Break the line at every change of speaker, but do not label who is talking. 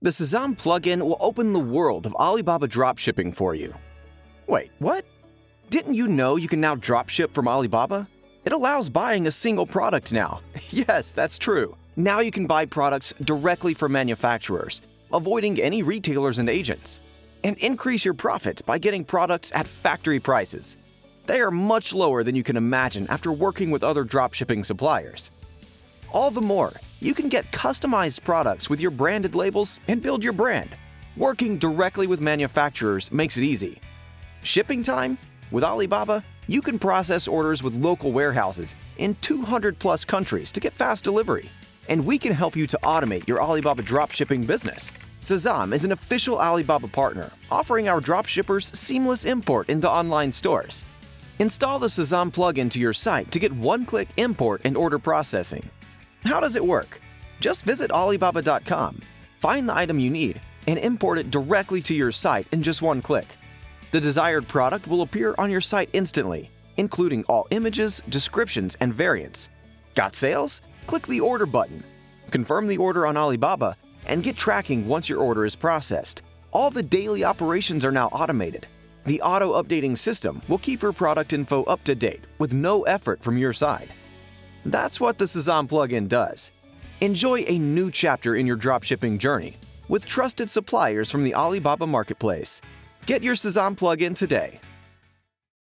The Sezam plugin will open the world of Alibaba dropshipping for you. Wait, what? Didn't you know you can now dropship from Alibaba? It allows buying a single product now. Yes, that's true. Now you can buy products directly from manufacturers, avoiding any retailers and agents, and increase your profits by getting products at factory prices. They are much lower than you can imagine after working with other dropshipping suppliers. All the more, you can get customized products with your branded labels and build your brand. Working directly with manufacturers makes it easy. Shipping time? With Alibaba, you can process orders with local warehouses in 200+ countries to get fast delivery. And we can help you to automate your Alibaba dropshipping business. Sezam is an official Alibaba partner, offering our dropshippers seamless import into online stores. Install the Sezam plugin to your site to get one-click import and order processing. How does it work? Just visit Alibaba.com, find the item you need, and import it directly to your site in just one click. The desired product will appear on your site instantly, including all images, descriptions, and variants. Got sales? Click the Order button. Confirm the order on Alibaba and get tracking once your order is processed. All the daily operations are now automated. The auto-updating system will keep your product info up to date with no effort from your side. That's what the Sezam plugin does. Enjoy a new chapter in your dropshipping journey with trusted suppliers from the Alibaba marketplace. Get your Sezam plugin today.